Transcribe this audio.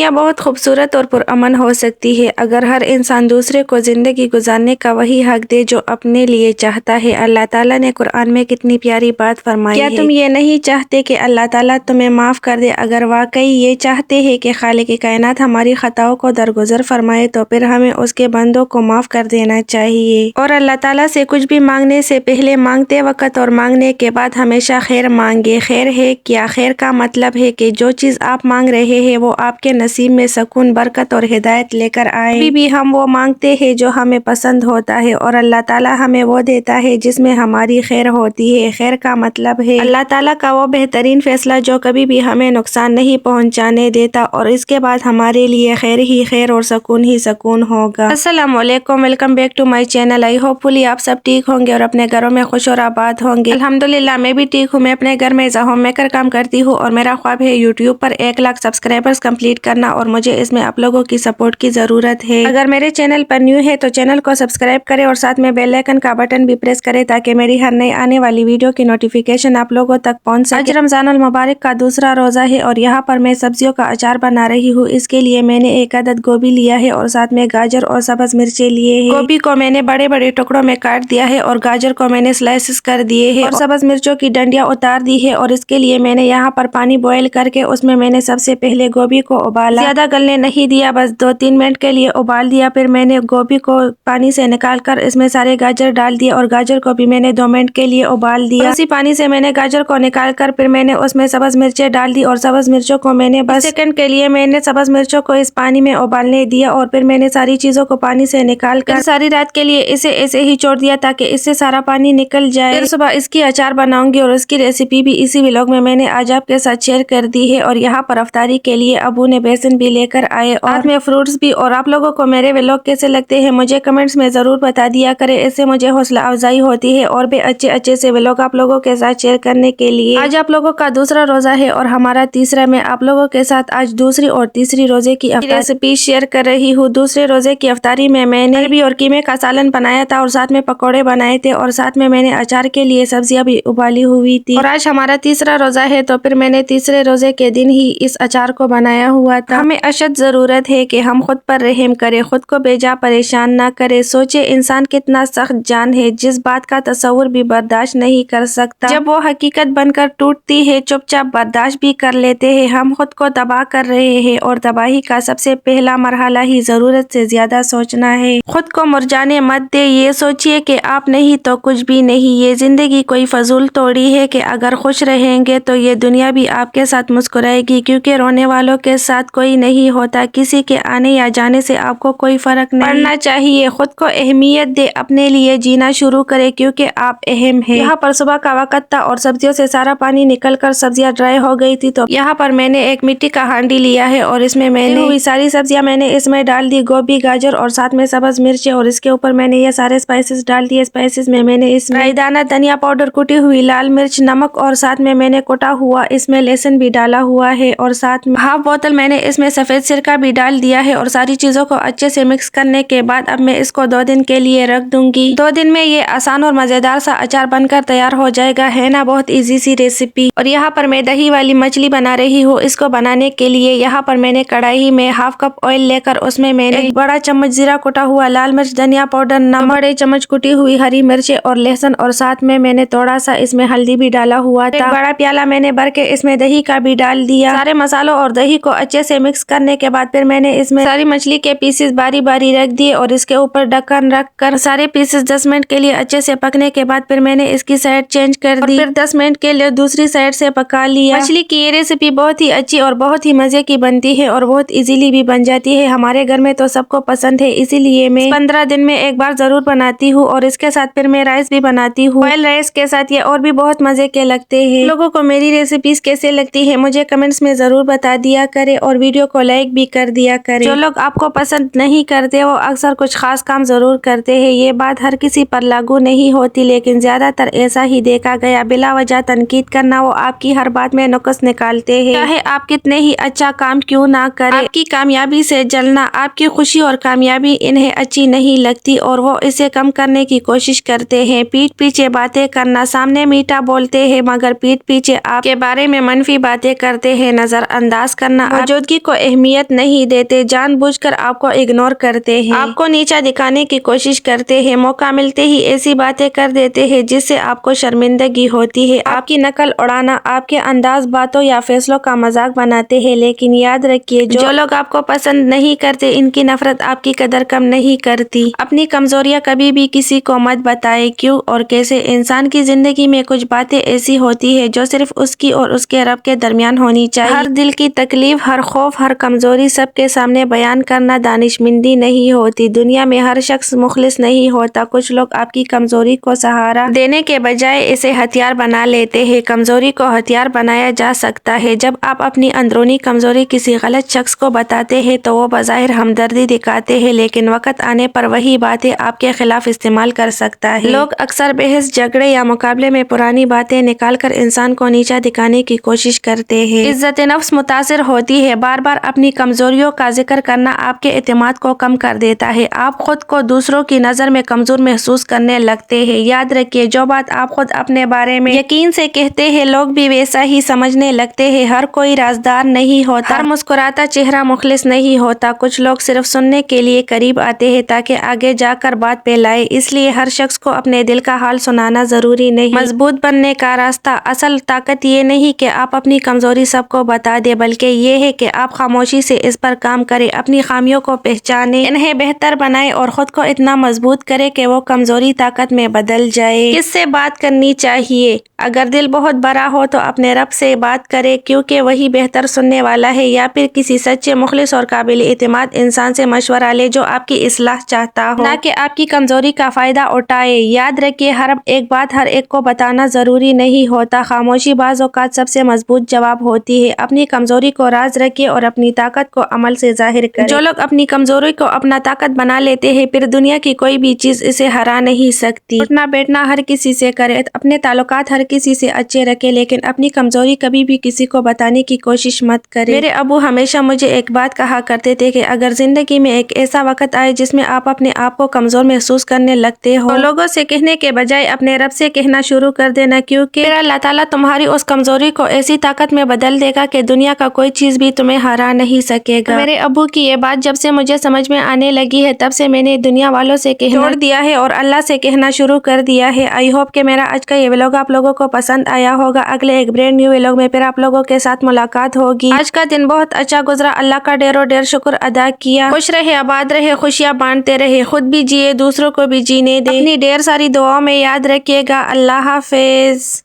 دنیا بہت خوبصورت اور پرامن ہو سکتی ہے اگر ہر انسان دوسرے کو زندگی گزارنے کا وہی حق دے جو اپنے لیے چاہتا ہے۔ اللہ تعالیٰ نے قرآن میں کتنی پیاری بات فرمائی ہے۔ کیا تم یہ نہیں چاہتے کہ اللہ تعالیٰ تمہیں معاف کر دے؟ اگر واقعی یہ چاہتے ہیں کہ خالق کائنات ہماری خطاؤں کو درگزر فرمائے تو پھر ہمیں اس کے بندوں کو معاف کر دینا چاہیے، اور اللہ تعالیٰ سے کچھ بھی مانگنے سے پہلے، مانگتے وقت اور مانگنے کے بعد ہمیشہ خیر مانگے۔ خیر ہے کیا؟ خیر کا مطلب ہے کہ جو چیز آپ مانگ رہے ہیں وہ آپ کے نصیب میں سکون، برکت اور ہدایت لے کر آئے۔ کبھی بھی ہم وہ مانگتے ہیں جو ہمیں پسند ہوتا ہے اور اللہ تعالیٰ ہمیں وہ دیتا ہے جس میں ہماری خیر ہوتی ہے۔ خیر کا مطلب ہے اللہ تعالیٰ کا وہ بہترین فیصلہ جو کبھی بھی ہمیں نقصان نہیں پہنچانے دیتا اور اس کے بعد ہمارے لیے خیر ہی خیر اور سکون ہی سکون ہوگا۔ السلام علیکم، welcome back to my channel. I hopefully آپ سب ٹھیک ہوں گے اور اپنے گھروں میں خوش اور آباد ہوں گے۔ الحمدللہ میں بھی ٹھیک ہوں۔ میں اپنے گھر میں ایز اے ہوم میکر کام کرتی ہوں اور میرا خواب ہے یوٹیوب پر 1 لاکھ سبسکرائبرز کمپلیٹ کرنا، اور مجھے اس میں آپ لوگوں کی سپورٹ کی ضرورت ہے۔ اگر میرے چینل پر نیو ہے تو چینل کو سبسکرائب کرے اور ساتھ میں بیل آئیکن کا بٹن بھی پریس کرے تاکہ میری ہر نئی آنے والی ویڈیو کی نوٹیفیکیشن آپ لوگوں تک پہنچ سکے۔ آج رمضان المبارک کا دوسرا روزہ ہے اور یہاں پر میں سبزیوں کا اچار بنا رہی ہوں۔ اس کے لیے میں نے 1 عدد گوبھی لیا ہے اور ساتھ میں گاجر اور سبز مرچیں لیے ہیں۔ گوبھی کو میں نے بڑے بڑے ٹکڑوں میں کاٹ دیا ہے اور گاجر کو میں نے سلائسز کر دیے ہیں اور سبز مرچوں کی ڈنڈیاں اتار دی ہے، اور اس کے لیے میں نے یہاں پر پانی بوائل کر کے اس میں نے سب سے پہلے گوبھی کو ابالا۔ زیادہ گلنے نہیں دیا، بس 2-3 منٹ کے لیے ابال دیا۔ پھر میں نے گوبھی کو پانی سے نکال کر اس میں سارے گاجر ڈال دیے اور گاجر کو بھی میں نے 2 منٹ کے لیے ابال دیا۔ اسی پانی سے میں نے گاجر کو نکال کر پھر میں نے اس میں سبز مرچیں ڈال دی اور سبز مرچوں کو میں نے بس سیکنڈ کے لیے میں نے سبز مرچوں کو اس پانی میں ابالنے دیا، اور پھر میں نے ساری چیزوں کو پانی سے نکال کر ساری رات کے لیے اسے ایسے ہی چھوڑ دیا تاکہ اس سے سارا پانی نکل جائے۔ پھر صبح اس کی اچار بناؤں گی اور اس کی ریسیپی بھی اسی ولاگ میں نے آج آپ کے ساتھ شیئر کر دی ہے۔ اور یہاں پر افطاری کے لیے ابو نے بیسن بھی لے کر آئے اور ساتھ میں فروٹس بھی۔ اور آپ لوگوں کو میرے ولاگ کیسے لگتے ہیں مجھے کمنٹس میں ضرور بتا دیا کرے، اس سے مجھے حوصلہ افزائی ہوتی ہے اور بھی اچھے سے ولاگ آپ لوگوں کے ساتھ شیئر کرنے کے لیے۔ آج آپ لوگوں کا دوسرا روزہ ہے اور ہمارا تیسرا۔ میں آپ لوگوں کے ساتھ آج دوسری اور تیسری روزے کی ریسیپی شیئر کر رہی ہوں۔ دوسرے روزے کی افطاری میں نے عربی اور قیمے کا سالن بنایا تھا اور ساتھ میں پکوڑے بنائے تھے اور ساتھ میں نے اچار کے لیے سبزیاں بھی ابالی ہوئی تھی۔ اور آج ہمارا تیسرا روزہ ہے تو پھر میں نے تیسرے روزے کے دن ہی اس اچار کو بنایا ہوا تھا۔ ہمیں اشد ضرورت ہے کہ ہم خود پر رحم کریں، خود کو بے جا پریشان نہ کریں۔ سوچے انسان کتنا سخت جان ہے، جس بات کا تصور بھی برداشت نہیں کر سکتا، جب وہ حقیقت بن کر ٹوٹتی ہے چپ چاپ برداشت بھی کر لیتے ہیں۔ ہم خود کو تباہ کر رہے ہیں اور تباہی کا سب سے پہلا مرحلہ ہی ضرورت سے زیادہ سوچنا ہے۔ خود کو مرجانے مت دے، یہ سوچیے کہ آپ نہیں تو کچھ بھی نہیں۔ یہ زندگی کوئی فضول توڑی ہے کہ اگر خوش رہیں گے تو یہ دنیا بھی آپ کے ساتھ مسکرائے گی، کیونکہ رونے والوں کے ساتھ کوئی نہیں ہوتا۔ کسی کے آنے یا جانے سے آپ کو کوئی فرق نہیں پڑنا چاہیے۔ خود کو اہمیت دے، اپنے لیے جینا شروع کرے کیونکہ آپ اہم ہیں۔ یہاں پر صبح کا وقت تھا اور سبزیوں سے سارا پانی نکل کر سبزیاں ڈرائی ہو گئی تھی، تو یہاں پر میں نے ایک مٹی کا ہانڈی لیا ہے اور اس میں ہوئی ساری سبزیاں میں نے اس میں ڈال دی، گوبھی، گاجر اور ساتھ میں سبز مرچیں، اور اس کے اوپر میں نے یہ سارے اسپائسز ڈال دیے۔ اسپائسز میں نے اس میں دانہ دھنیا پاؤڈر، کٹی ہوئی لال مرچ، نمک اور ساتھ میں نے کوٹا ہوا اس میں لہسن بھی ڈالا ہوا ہے، اور ساتھ میں ½ بوتل میں نے اس میں سفید سرکہ بھی ڈال دیا ہے، اور ساری چیزوں کو اچھے سے مکس کرنے کے بعد اب میں اس کو 2 دن کے لیے رکھ دوں گی۔ 2 دن میں یہ آسان اور مزیدار سا اچار بن کر تیار ہو جائے گا، ہے نا؟ بہت ایزی سی ریسیپی۔ اور یہاں پر میں دہی والی مچھلی بنا رہی ہوں۔ اس کو بنانے کے لیے یہاں پر میں نے کڑھائی میں ½ کپ آئل لے کر اس میں نے 1 بڑا چمچ زیرہ، کوٹا ہوا لال مرچ، دھنیا پاؤڈر، نمک، بڑے چمچ کٹی ہوئی ہری مرچیں اور لہسن، اور ساتھ میں نے تھوڑا سا اس میں ہلدی بھی ڈالا ہوا تھا۔ 1 بڑا پیالہ میں نے بھر کے اس میں دہی کا بھی ڈال دیا۔ سارے مسالوں اور دہی کو اچھے سے مکس کرنے کے بعد پھر میں نے اس میں ساری مچھلی کے پیسز باری باری رکھ دیے اور اس کے اوپر ڈھکن رکھ کر سارے پیسز 10 منٹ کے لیے اچھے سے پکنے کے بعد پھر میں نے اس کی سائڈ چینج کر دی اور پھر 10 منٹ کے لیے دوسری سائڈ سے پکا لیا۔ مچھلی کی یہ ریسیپی بہت ہی اچھی اور بہت ہی مزے کی بنتی ہے اور بہت ایزیلی بھی بن جاتی ہے۔ ہمارے گھر میں تو سب کو پسند ہے، اسی لیے میں 15 دن میں 1 بار ضرور بناتی ہوں، اور اس کے ساتھ پھر میں رائس بھی بناتی ہوں۔ بوائل رائس کے ساتھ یہ اور بھی بہت مزے کے لگتے ہیں۔ لوگوں کو میری ریسیپیز کیسے لگتی ہے مجھے کمنٹس میں ضرور بتا دیا کرے اور ویڈیو کو لائک بھی کر دیا کرے۔ جو لوگ آپ کو پسند نہیں کرتے وہ اکثر کچھ خاص کام ضرور کرتے ہیں۔ یہ بات ہر کسی پر لاگو نہیں ہوتی، لیکن زیادہ تر ایسا ہی دیکھا گیا۔ بلا وجہ تنقید کرنا، وہ آپ کی ہر بات میں نقص نکالتے ہیں، چاہے آپ کتنے ہی اچھا کام کیوں نہ کریں۔ آپ کی کامیابی سے جلنا، آپ کی خوشی اور کامیابی انہیں اچھی نہیں لگتی اور وہ اسے کم کرنے کی کوشش کرتے ہیں۔ پیٹھ پیچھے باتیں کرنا، سامنے میٹھا بولتے ہیں مگر پیٹھ پیچھے آپ کے بارے میں منفی باتیں کرتے ہیں۔ نظر انداز کرنا، موجودگی نیکی کو اہمیت نہیں دیتے، جان بوجھ کر آپ کو اگنور کرتے ہیں، آپ کو نیچا دکھانے کی کوشش کرتے ہیں، موقع ملتے ہی ایسی باتیں کر دیتے ہیں جس سے آپ کو شرمندگی ہوتی ہے، آپ کی نقل اڑانا، آپ کے انداز باتوں یا فیصلوں کا مذاق بناتے ہیں۔ لیکن یاد رکھیے، جو لوگ آپ کو پسند نہیں کرتے، ان کی نفرت آپ کی قدر کم نہیں کرتی۔ اپنی کمزوریاں کبھی بھی کسی کو مت بتائیں، کیوں اور کیسے۔ انسان کی زندگی میں کچھ باتیں ایسی ہوتی ہیں جو صرف اس کی اور اس کے رب کے درمیان ہونی چاہیے۔ ہر دل کی تکلیف، ہر خوف، ہر کمزوری سب کے سامنے بیان کرنا دانشمندی نہیں ہوتی۔ دنیا میں ہر شخص مخلص نہیں ہوتا۔ کچھ لوگ آپ کی کمزوری کو سہارا دینے کے بجائے اسے ہتھیار بنا لیتے ہیں۔ کمزوری کو ہتھیار بنایا جا سکتا ہے۔ جب آپ اپنی اندرونی کمزوری کسی غلط شخص کو بتاتے ہیں تو وہ بظاہر ہمدردی دکھاتے ہیں، لیکن وقت آنے پر وہی باتیں آپ کے خلاف استعمال کر سکتا ہے۔ لوگ اکثر بحث، جھگڑے یا مقابلے میں پرانی باتیں نکال کر انسان کو نیچا دکھانے کی کوشش کرتے ہیں۔ عزت نفس متاثر ہوتی ہے۔ بار بار اپنی کمزوریوں کا ذکر کرنا آپ کے اعتماد کو کم کر دیتا ہے۔ آپ خود کو دوسروں کی نظر میں کمزور محسوس کرنے لگتے ہیں۔ یاد رکھیے، جو بات آپ خود اپنے بارے میں یقین سے کہتے ہیں، لوگ بھی ویسا ہی سمجھنے لگتے ہیں۔ ہر کوئی رازدار نہیں ہوتا، ہر مسکراتا چہرہ مخلص نہیں ہوتا۔ کچھ لوگ صرف سننے کے لیے قریب آتے ہیں تاکہ آگے جا کر بات پھیلائیں۔ اس لیے ہر شخص کو اپنے دل کا حال سنانا ضروری نہیں۔ مضبوط بننے کا راستہ، اصل طاقت یہ نہیں کہ آپ اپنی کمزوری سب کو بتا دیں، بلکہ یہ ہے کہ آپ خاموشی سے اس پر کام کریں، اپنی خامیوں کو پہچانیں، انہیں بہتر بنائیں اور خود کو اتنا مضبوط کریں کہ وہ کمزوری طاقت میں بدل جائے۔ کس سے بات کرنی چاہیے؟ اگر دل بہت بڑا ہو تو اپنے رب سے بات کریں، کیونکہ وہی بہتر سننے والا ہے، یا پھر کسی سچے، مخلص اور قابل اعتماد انسان سے مشورہ لیں جو آپ کی اصلاح چاہتا ہو، نہ کہ آپ کی کمزوری کا فائدہ اٹھائے۔ یاد رکھیے، ہر ایک بات ہر ایک کو بتانا ضروری نہیں ہوتا۔ خاموشی بعض اوقات سب سے مضبوط جواب ہوتی ہے۔ اپنی کمزوری کو راز رکھیے اور اپنی طاقت کو عمل سے ظاہر کریں۔ جو لوگ اپنی کمزوری کو اپنا طاقت بنا لیتے ہیں، پھر دنیا کی کوئی بھی چیز اسے ہرا نہیں سکتی۔ اٹھنا بیٹھنا ہر کسی سے کریں، اپنے تعلقات ہر کسی سے اچھے رکھیں، لیکن اپنی کمزوری کبھی بھی کسی کو بتانے کی کوشش مت کریں۔ میرے ابو ہمیشہ مجھے ایک بات کہا کرتے تھے کہ اگر زندگی میں ایک ایسا وقت آئے جس میں آپ اپنے آپ کو کمزور محسوس کرنے لگتے ہو، تو لوگوں سے کہنے کے بجائے اپنے رب سے کہنا شروع کر دینا، کیونکہ پھر اللہ تعالیٰ تمہاری اس کمزوری کو ایسی طاقت میں بدل دے گا کہ دنیا کا کوئی چیز بھی تمہیں ہرا نہیں سکے گا۔ میرے ابو کی یہ بات جب سے مجھے سمجھ میں آنے لگی ہے، تب سے میں نے دنیا والوں سے کہنا چھوڑ دیا ہے اور اللہ سے کہنا شروع کر دیا ہے۔ آئی ہوپ کہ میرا آج کا یہ ولاگ آپ لوگوں کو پسند آیا ہوگا۔ اگلے ایک برینڈ نیو ولاگ میں پھر آپ لوگوں کے ساتھ ملاقات ہوگی۔ آج کا دن بہت اچھا گزرا، اللہ کا ڈھیروں ڈھیر شکر ادا کیا۔ خوش رہے، آباد رہے، خوشیاں بانٹتے رہے، خود بھی جیے، دوسروں کو بھی جینے دے۔ اپنی ڈھیر ساری دعاؤں میں یاد رکھیے گا۔ اللہ حافظ۔